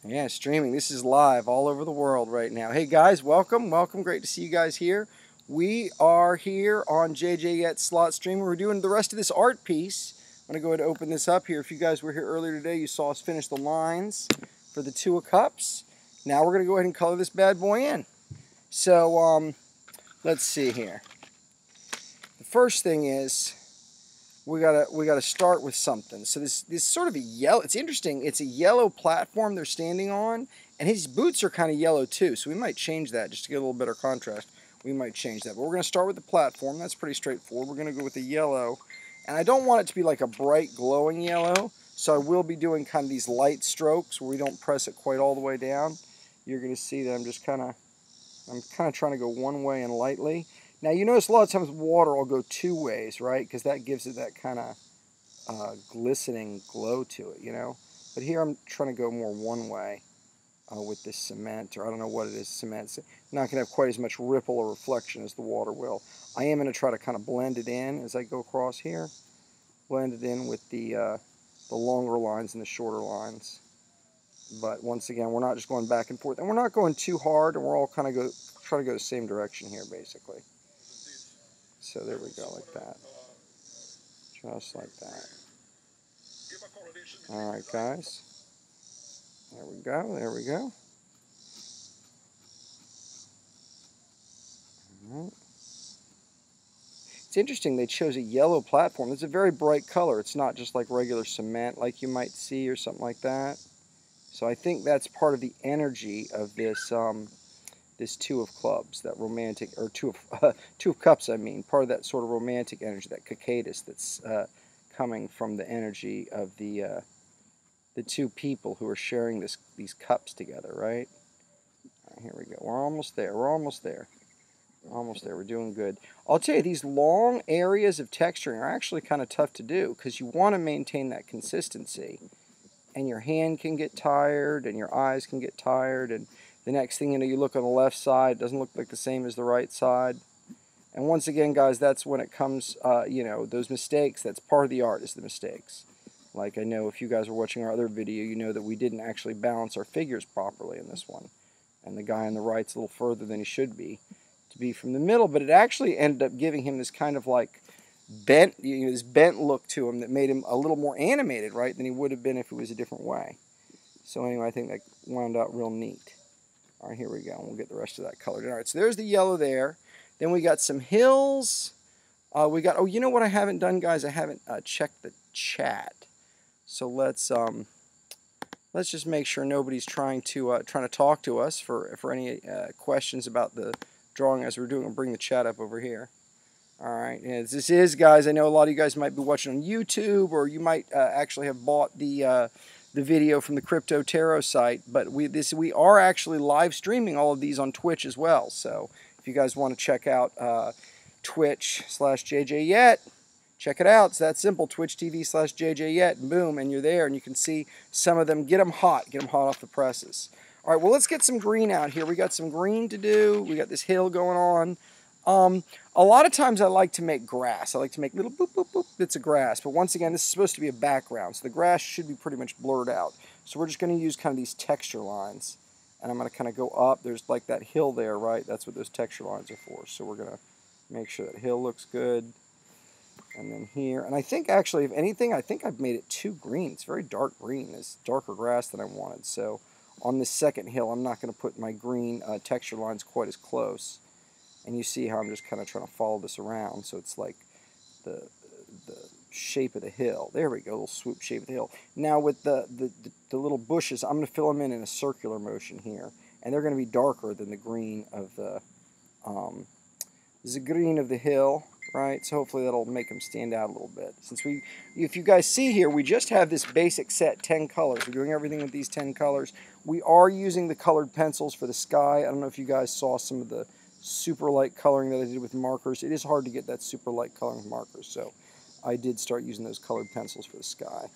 Yeah, streaming. This is live all over the world right now. Hey guys, welcome. Welcome. Great to see you guys here. We are here on JJ Yet Slot Stream. We're doing the rest of this art piece. I'm going to go ahead and open this up here. If you guys were here earlier today, you saw us finish the lines for the Two of Cups. Now we're going to go ahead and color this bad boy in. So, let's see here. The first thing is we gotta start with something. So this sort of a yellow. It's interesting. It's a yellow platform they're standing on, and his boots are kind of yellow too. So we might change that just to get a little better contrast. We might change that. But we're gonna start with the platform. That's pretty straightforward. We're gonna go with the yellow, and I don't want it to be like a bright glowing yellow. So I will be doing kind of these light strokes where we don't press it quite all the way down. You're gonna see that I'm kind of trying to go one way and lightly. Now, you notice a lot of times water will go two ways, right? Because that gives it that kind of glistening glow to it, you know? But here I'm trying to go more one way with this cement, or I don't know what it is, cement. It's not going to have quite as much ripple or reflection as the water will. I am going to try to kind of blend it in as I go across here. Blend it in with the longer lines and the shorter lines. But once again, we're not just going back and forth. And we're not going too hard, and we're all kind of try to go the same direction here, basically. So there we go, like that. Just like that. Alright, guys. There we go, there we go. Alright. It's interesting, they chose a yellow platform. It's a very bright color. It's not just like regular cement like you might see or something like that. So I think that's part of the energy of this this Two of Clubs, that romantic, or Two of Cups, I mean, part of that sort of romantic energy, that cocytus that's coming from the energy of the two people who are sharing these cups together, right? All right, here we go. We're almost there. We're almost there. We're almost there. We're doing good. I'll tell you, these long areas of texturing are actually kind of tough to do because you want to maintain that consistency. And your hand can get tired, and your eyes can get tired, and the next thing you know, you look on the left side, it doesn't look like the same as the right side. And once again, guys, that's when it comes, you know, those mistakes, that's part of the art, is the mistakes. Like I know if you guys were watching our other video, you know that we didn't actually balance our figures properly in this one. And the guy on the right's a little further than he should be to be from the middle, but it actually ended up giving him this kind of like bent, you know, this bent look to him that made him a little more animated, right, than he would have been if it was a different way. So anyway, I think that wound out real neat. All right, here we go. We'll get the rest of that colored in. All right, so there's the yellow there. Then we got some hills. We got, oh, you know what I haven't done, guys? I haven't checked the chat. So let's just make sure nobody's trying to talk to us for any questions about the drawing as we're doing. We'll bring the chat up over here. All right, and this is, guys, I know a lot of you guys might be watching on YouTube, or you might actually have bought the video from the Crypto Tarot site, but we are actually live streaming all of these on Twitch as well. So if you guys want to check out Twitch/JJYet, check it out. It's that simple, Twitch TV/JJYet, and boom, and you're there, and you can see some of them. Get them hot off the presses. All right, well, let's get some green out here. We got some green to do. We got this hill going on. A lot of times I like to make grass. I like to make little boop, boop, boop bits of grass. But once again, this is supposed to be a background, so the grass should be pretty much blurred out. So we're just going to use kind of these texture lines. And I'm going to kind of go up. There's like that hill there, right? That's what those texture lines are for. So we're going to make sure that hill looks good. And then here. And I think actually, if anything, I think I've made it too green. It's very dark green. It's darker grass than I wanted. So on this second hill, I'm not going to put my green texture lines quite as close. And you see how I'm just kind of trying to follow this around, so it's like the shape of the hill. There we go, a little swoop shape of the hill. Now with the little bushes, I'm going to fill them in a circular motion here, and they're going to be darker than the green of the green of the hill, right? So hopefully that'll make them stand out a little bit. Since if you guys see here, we just have this basic set 10 colors. We're doing everything with these 10 colors. We are using the colored pencils for the sky. I don't know if you guys saw some of the super light coloring that I did with markers. It is hard to get that super light coloring with markers, so I did start using those colored pencils for the sky.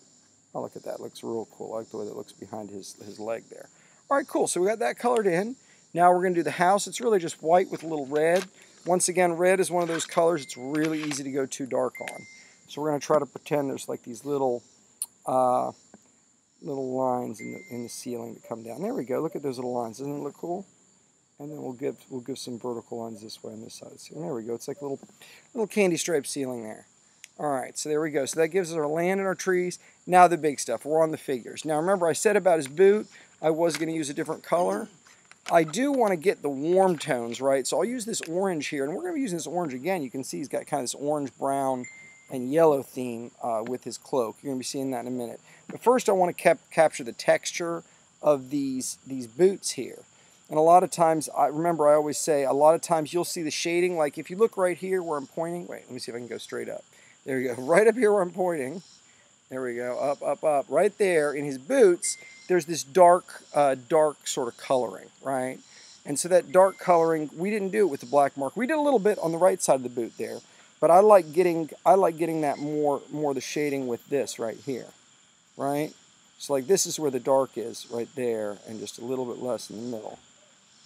Oh, look at that. It looks real cool. I like the way that looks behind his leg there. All right, cool. So we got that colored in. Now we're going to do the house. It's really just white with a little red. Once again, red is one of those colors it's really easy to go too dark on. So we're going to try to pretend there's like these little, what do you call them? Like little, I don't know what you call them. They're like little, I don't know what you call them. They're like little, little lines in the ceiling that come down. There we go. Look at those little lines. Doesn't it look cool? And then we'll give some vertical lines this way on this side. So there we go. It's like a little candy stripe ceiling there. All right, so there we go. So that gives us our land and our trees. Now the big stuff. We're on the figures. Now remember I said about his boot, I was going to use a different color. I do want to get the warm tones, right? So I'll use this orange here, and we're going to be using this orange again. You can see he's got kind of this orange, brown, and yellow theme with his cloak. You're going to be seeing that in a minute. But first I want to capture the texture of these boots here. And a lot of times, remember I always say, a lot of times you'll see the shading, like if you look right here where I'm pointing, wait, let me see if I can go straight up. There you go, right up here where I'm pointing. There we go, up, up, up. Right there in his boots, there's this dark sort of coloring, right? And so that dark coloring, we didn't do it with the black marker. We did a little bit on the right side of the boot there, but I like getting that more the shading with this right here, right? So like this is where the dark is, right there, and just a little bit less in the middle.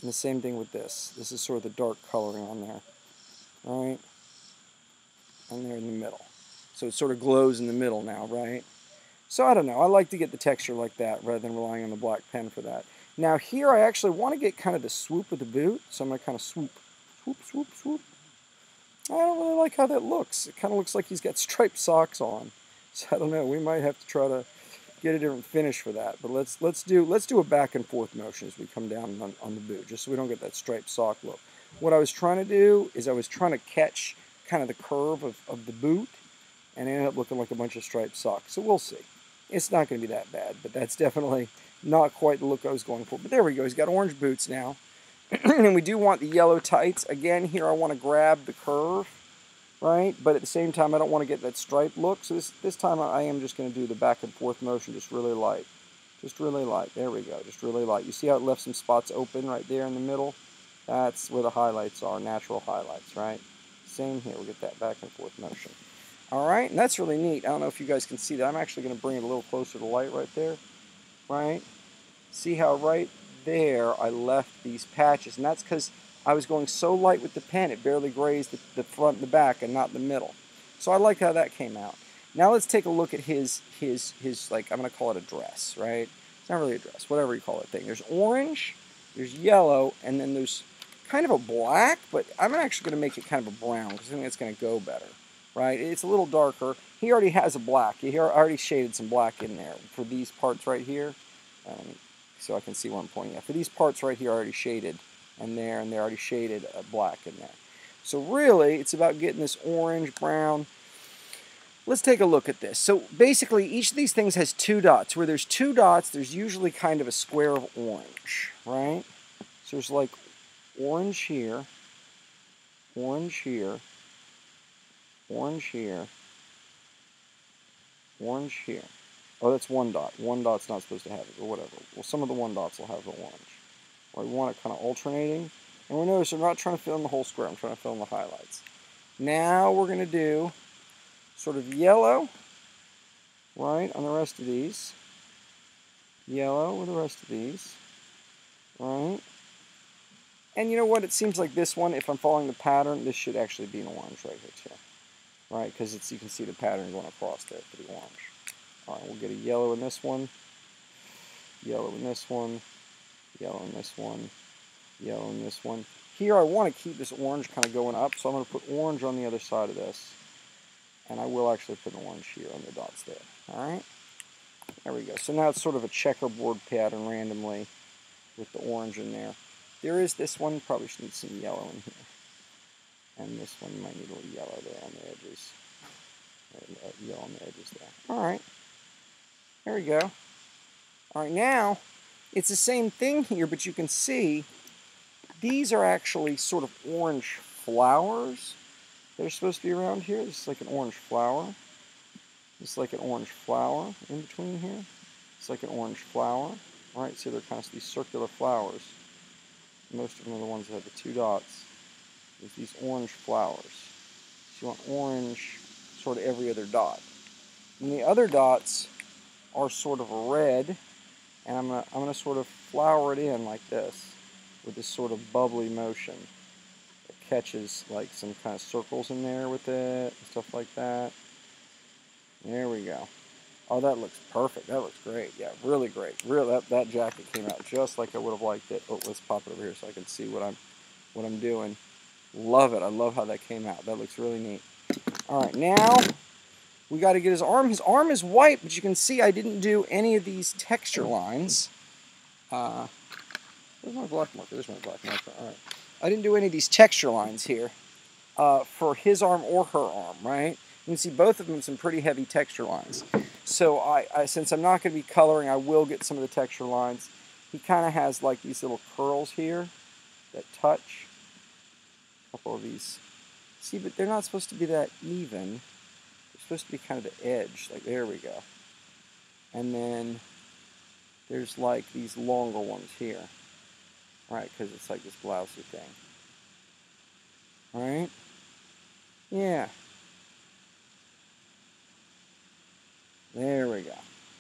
And the same thing with this. This is sort of the dark coloring on there, right? And there in the middle. So it sort of glows in the middle now, right? So I don't know. I like to get the texture like that rather than relying on the black pen for that. Now here I actually want to get kind of the swoop of the boot. So I'm going to kind of swoop, swoop, swoop, swoop. I don't really like how that looks. It kind of looks like he's got striped socks on. So I don't know. We might have to try to get a different finish for that. But let's do a back and forth motion as we come down on the boot, just so we don't get that striped sock look. What I was trying to do is I was trying to catch kind of the curve of the boot, and it ended up looking like a bunch of striped socks. So we'll see. It's not going to be that bad, but that's definitely not quite the look I was going for. But there we go. He's got orange boots now. And we do want the yellow tights. Again, here I want to grab the curve, right? But at the same time, I don't want to get that striped look. So this time I am just going to do the back and forth motion just really light. Just really light. There we go. Just really light. You see how it left some spots open right there in the middle? That's where the highlights are, natural highlights, right? Same here. We'll get that back and forth motion. All right, and that's really neat. I don't know if you guys can see that. I'm actually going to bring it a little closer to light right there, right? See how right there I left these patches, and that's because I was going so light with the pen, it barely grazed the front and the back and not the middle. So I like how that came out. Now let's take a look at his like, I'm going to call it a dress, right? It's not really a dress, whatever you call it thing. There's orange, there's yellow, and then there's kind of a black, but I'm actually going to make it kind of a brown because I think it's going to go better. Right, it's a little darker. He already has a black. He already shaded some black in there for these parts right here. So I can see where I'm pointing at. For these parts right here, I already shaded, and they're already shaded black in there. So really, it's about getting this orange, brown. Let's take a look at this. So basically, each of these things has two dots. Where there's two dots, there's usually kind of a square of orange, right? So there's like orange here, orange here, orange here, orange here. Oh, that's one dot. One dot's not supposed to have it, or whatever. Well, some of the one dots will have the orange. Well, I want it kind of alternating. And we notice I'm not trying to fill in the whole square. I'm trying to fill in the highlights. Now we're going to do sort of yellow, right, on the rest of these. Yellow with the rest of these, right? And you know what? It seems like this one, if I'm following the pattern, this should actually be an orange right here, too. Right, because you can see the pattern going across there for the orange. All right, we'll get a yellow in this one, yellow in this one, yellow in this one, yellow in this one. Here I want to keep this orange kind of going up, so I'm going to put orange on the other side of this. And I will actually put an orange here on the dots there. All right, there we go. So now it's sort of a checkerboard pattern randomly with the orange in there. There is this one, probably should need some yellow in here. And this one might need a little yellow there on the edges. Yellow on the edges there. All right. There we go. All right, now it's the same thing here, but you can see these are actually sort of orange flowers. They're supposed to be around here. This is like an orange flower. This is like an orange flower in between here. It's like an orange flower. All right, so they're kind of these circular flowers. Most of them are the ones that have the two dots. There's these orange flowers. So you want orange sort of every other dot. And the other dots are sort of red, and I'm gonna sort of flower it in like this with this sort of bubbly motion. It catches like some kind of circles in there with it and stuff like that. There we go. Oh, that looks perfect. That looks great. Yeah, really great. That jacket came out just like I would have liked it. Oh, let's pop it over here so I can see what I'm doing. Love it. I love how that came out. That looks really neat. All right, now we got to get his arm. His arm is white, but you can see I didn't do any of these texture lines. Where's my black marker? There's my black marker. All right. I didn't do any of these texture lines here for his arm or her arm, right? You can see both of them some pretty heavy texture lines. So since I'm not going to be coloring, I will get some of the texture lines. He kind of has like these little curls here that touch. A couple of these. See, but they're not supposed to be that even. They're supposed to be kind of the edge. Like, there we go. And then there's like these longer ones here. Right, because it's like this blousey thing. Alright? Yeah. There we go.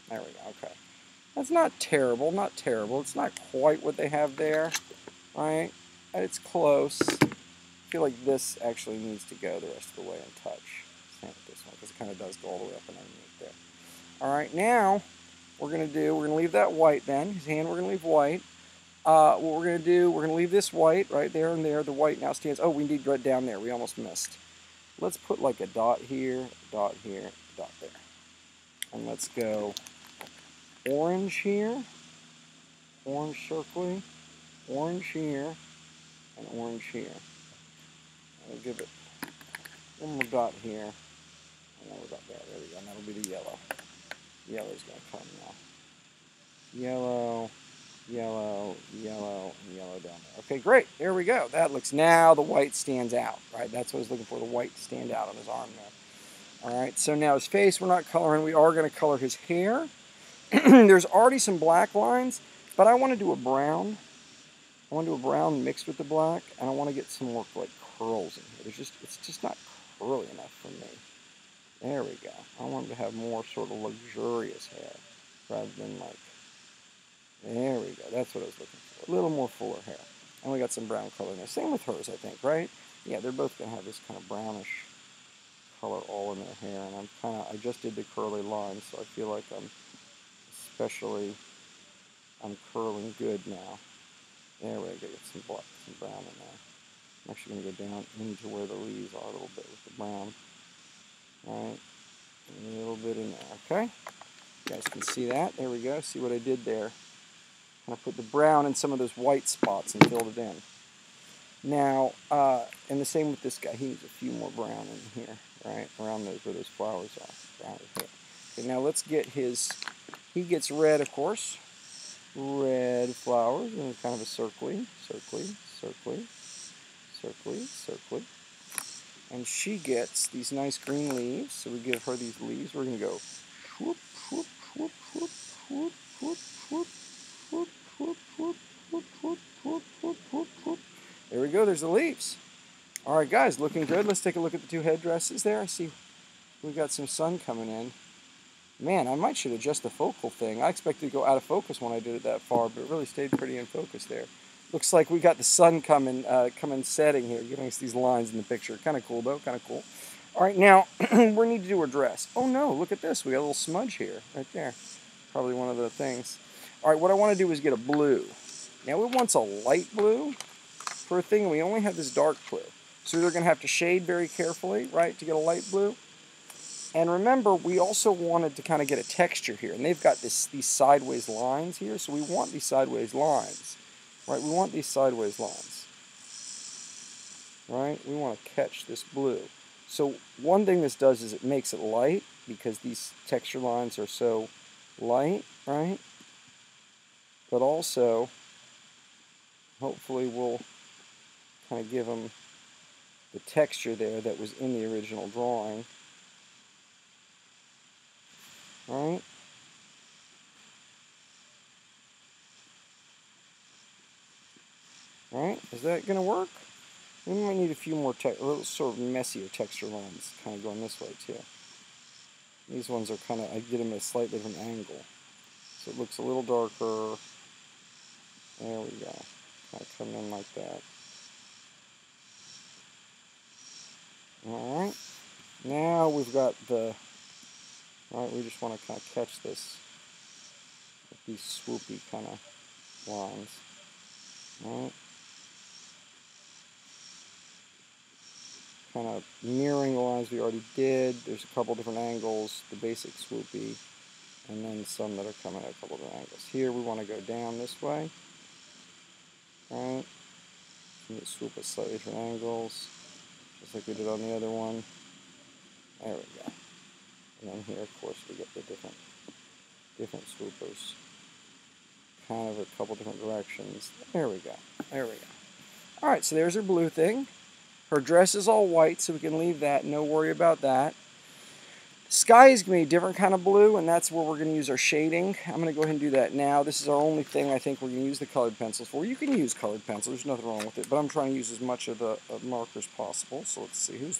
There we go. Okay. That's not terrible. Not terrible. It's not quite what they have there. Right? It's close. I feel like this actually needs to go the rest of the way and touch. Same with this one, because it kind of does go all the way up and underneath there. Alright, now we're going to leave that white then. His hand we're going to leave white. What we're going to do, we're going to leave this white right there and there. The white now stands. Oh, we need right down there. We almost missed. Let's put like a dot here, a dot here, a dot there. And let's go orange here, orange circly, orange here, and orange here. I'll give it one more dot here, and one more dot there. There we go. And that'll be the yellow. Yellow's going to come now. Yellow, yellow, yellow, and yellow down there. Okay, great. There we go. That looks, now the white stands out, right? That's what I was looking for, the white to stand out on his arm there. All right, so now his face we're not coloring. We are going to color his hair. There's already some black lines, but I want to do a brown. I want to do a brown mixed with the black, and I want to get some more like curls in here. It's just not curly enough for me. There we go. I want him to have more sort of luxurious hair rather than like, there we go. That's what I was looking for. A little more fuller hair. And we got some brown color in there. Same with hers, I think, right? Yeah, they're both going to have this kind of brownish color all in their hair, and I just did the curly lines, so I feel like I'm curling good now. There we go, get some black, some brown in there. I'm actually going to go down into where the leaves are a little bit with the brown. Alright, a little bit in there, okay? You guys can see that. There we go. See what I did there? I put the brown in some of those white spots and filled it in. Now, and the same with this guy. He needs a few more brown in here, right? Around those, where those flowers are. Brown here. Okay, now let's get his, he gets red, of course. Red flowers, and kind of a circly, circly, circly, circly, circly. And she gets these nice green leaves, so we give her these leaves. We're going to go whoop, whoop, whoop, whoop, whoop, whoop, whoop, whoop, whoop, whoop, whoop, whoop, whoop, whoop, whoop, whoop. There we go, there's the leaves. All right, guys, looking good. Let's take a look at the two headdresses there. I see we've got some sun coming in. Man, I might should adjust the focal thing. I expected to go out of focus when I did it that far, but it really stayed pretty in focus there. Looks like we got the sun coming setting here, giving us these lines in the picture. Kind of cool, though. Kind of cool. All right, now we need to do our dress. Oh, no, look at this. We got a little smudge here, right there. Probably one of the things. All right, what I want to do is get a blue. Now, it wants a light blue for a thing. We only have this dark blue. So we're going to have to shade very carefully, right, to get a light blue. And remember, we also wanted to kind of get a texture here. And they've got these sideways lines here, so we want these sideways lines. Right, we want these sideways lines. Right, we want to catch this blue. So one thing this does is it makes it light, because these texture lines are so light, right? But also, hopefully we'll kind of give them the texture there that was in the original drawing. Right? Right? Is that going to work? We might need a few more, a little sort of messier texture lines, kind of going this way too. These ones are kind of, I get them at a slightly different angle. So it looks a little darker. There we go. Kind of come in like that. Alright. Now we've got the, All right, we just want to kind of catch this with these swoopy kind of lines. All right. Kind of mirroring the lines we already did. There's a couple different angles, the basic swoopy, and then some that are coming at a couple different angles. Here we want to go down this way. All right. Swoop at slightly different angles, just like we did on the other one. There we go. And then here, of course, we get the different swoopers. Kind of a couple different directions. There we go. There we go. All right, so there's her blue thing. Her dress is all white, so we can leave that. No worry about that. Sky is going to be a different kind of blue, and that's where we're going to use our shading. I'm going to go ahead and do that now. This is our only thing I think we're going to use the colored pencils for. You can use colored pencils. There's nothing wrong with it, but I'm trying to use as much of the markers possible. So let's see. Who's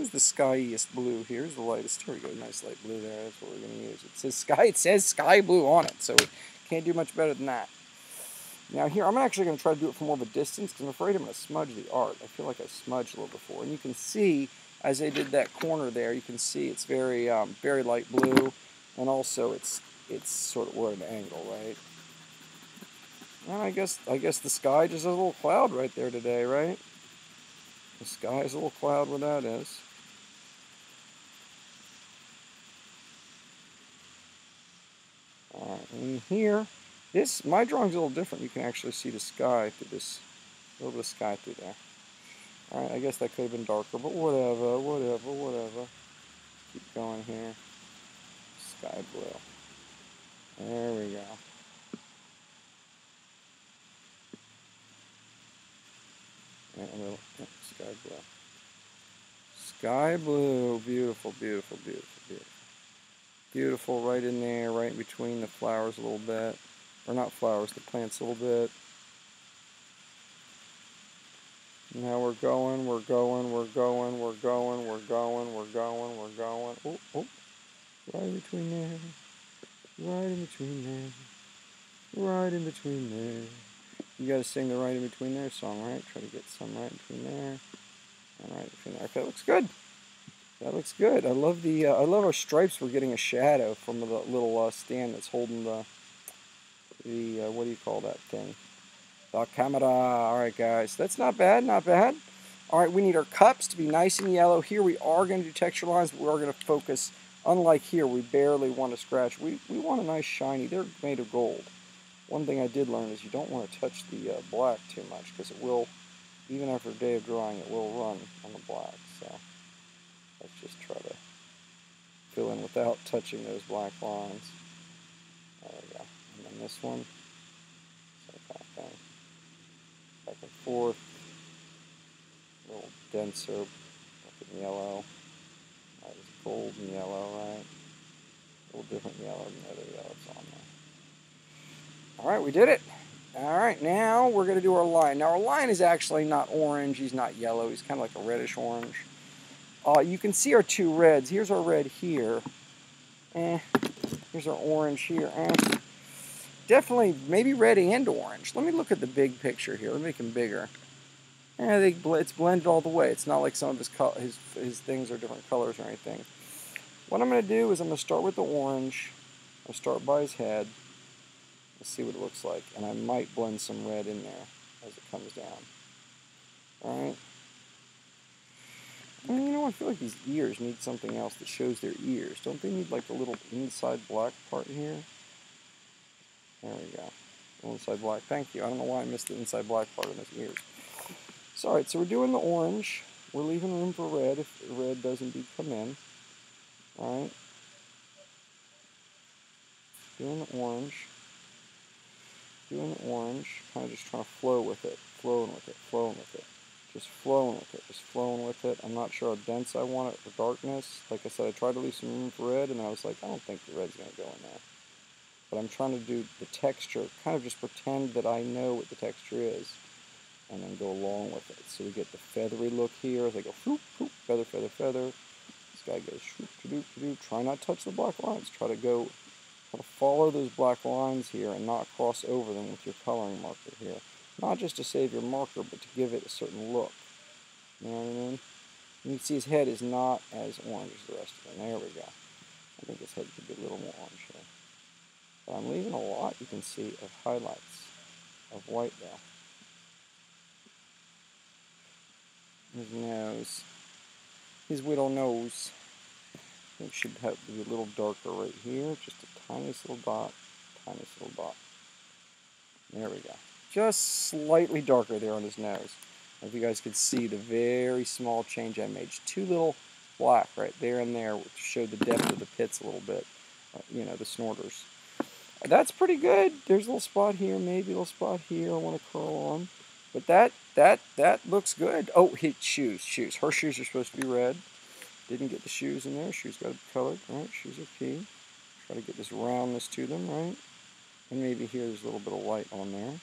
the skyiest blue here? Here's the lightest. Here we go. Nice light blue there. That's what we're going to use. It says sky blue on it, so we can't do much better than that. Now here, I'm actually going to try to do it from more of a distance because I'm afraid I'm going to smudge the art. I feel like I smudged a little before. And you can see, as I did that corner there, you can see it's very very light blue. And also it's sort of, we're at an angle, right? And I guess the sky just has a little cloud right there today, right? The sky is a little cloud where that is. And here, my drawing's a little different. You can actually see the sky through this, a little bit of sky through there. All right, I guess that could have been darker, but whatever. Keep going here. Sky blue. There we go. Sky blue. Sky blue. Beautiful, beautiful, beautiful, beautiful. Beautiful right in there, right in between the flowers a little bit. Or not flowers, the plants a little bit. Now we're going. Oh, oh. Right in between there. Right in between there. You gotta sing the right in between there song, right? Try to get some right in between there. And right in between there. Okay, that looks good. That looks good. I love our stripes. We're getting a shadow from the little stand that's holding the what do you call that thing? The camera. All right, guys. That's not bad, not bad. All right, we need our cups to be nice and yellow. Here we are going to do texture lines, but we are going to focus. Unlike here, we barely want to scratch. We want a nice shiny. They're made of gold. One thing I did learn is you don't want to touch the black too much because it will, even after a day of drying, it will run on the black. So let's just try to fill in without touching those black lines. There we go. And then this one, same kind of thing. Back and forth. A little denser, like in yellow. That was gold and yellow, right? A little different yellow than the other yellows on there. All right, we did it. All right, now we're going to do our line. Now, our line is actually not orange. He's not yellow. He's kind of like a reddish orange. You can see our two reds. Here's our red here. Here's our orange here. Definitely maybe red and orange. Let me look at the big picture here. Let me make him bigger. It's blended all the way. It's not like some of his things are different colors or anything. What I'm going to do is I'm going to start with the orange. I'll start by his head. Let's see what it looks like. And I might blend some red in there as it comes down. Alright. You know, I feel like these ears need something else that shows their ears. Don't they need like a little inside black part here? There we go. Inside black. Thank you. I don't know why I missed the inside black part in his ears. So, alright, so we're doing the orange. We're leaving room for red if red does indeed come in. Alright. Doing the orange. Kind of just trying to flow with it. Flowing with it. Just flowing with it. I'm not sure how dense I want it for darkness. Like I said, I tried to leave some room for red, and I was like, I don't think the red's going to go in there. But I'm trying to do the texture, kind of just pretend that I know what the texture is, and then go along with it. So we get the feathery look here as I go, whoop, whoop, feather, feather, feather. This guy goes, shoop, doop, doop. Try not to touch the black lines. Try to follow those black lines here and not cross over them with your coloring marker here. Not just to save your marker, but to give it a certain look. You know what I mean? You can see his head is not as orange as the rest of it. There we go. I think this head could be a little more orange here. But I'm leaving a lot, you can see, of highlights of white there. His nose. His little nose. I think should have to be a little darker right here. Just a tiniest little dot. Tiniest little dot. There we go. Just slightly darker there on his nose. If you guys could see the very small change I made. Just too little black right there and there, which showed the depth of the pits a little bit. You know, the snorters. That's pretty good. There's a little spot here, maybe a little spot here I want to curl on. But that looks good. Oh, his shoes. Her shoes are supposed to be red. Didn't get the shoes in there. Shoes got to be colored, right? Shoes are key. Try to get this roundness to them, right? And maybe here there's a little bit of white on there.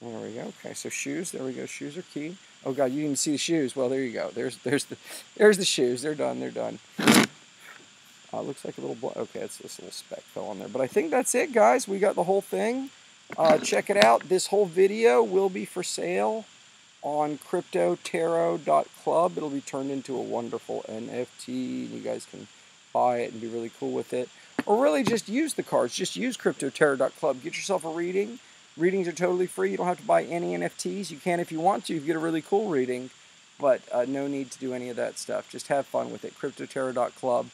There we go. Okay, so shoes. There we go. Shoes are key. Oh God, you didn't see the shoes. Well, there you go. There's the shoes. They're done. They're done. Looks like a little black. Okay, it's this little speck fell on there. But I think that's it, guys. We got the whole thing. Check it out. This whole video will be for sale on CryptoTarot.club. It'll be turned into a wonderful NFT. You guys can buy it and be really cool with it. Or really just use the cards. Just use CryptoTarot.club. Get yourself a reading. Readings are totally free. You don't have to buy any NFTs. You can if you want to. You get a really cool reading. But no need to do any of that stuff. Just have fun with it. CryptoTarot.club.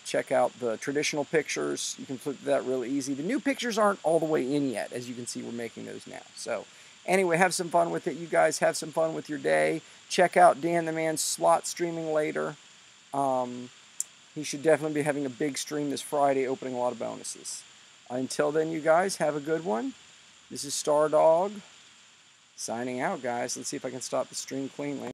Check out the traditional pictures. You can flip that really easy. The new pictures aren't all the way in yet. As you can see, we're making those now. So anyway, have some fun with it. You guys have some fun with your day. Check out Dan the Man's slot streaming later. He should definitely be having a big stream this Friday, opening a lot of bonuses. Until then, you guys, have a good one. This is Star Dog signing out, guys. Let's see if I can stop the stream cleanly.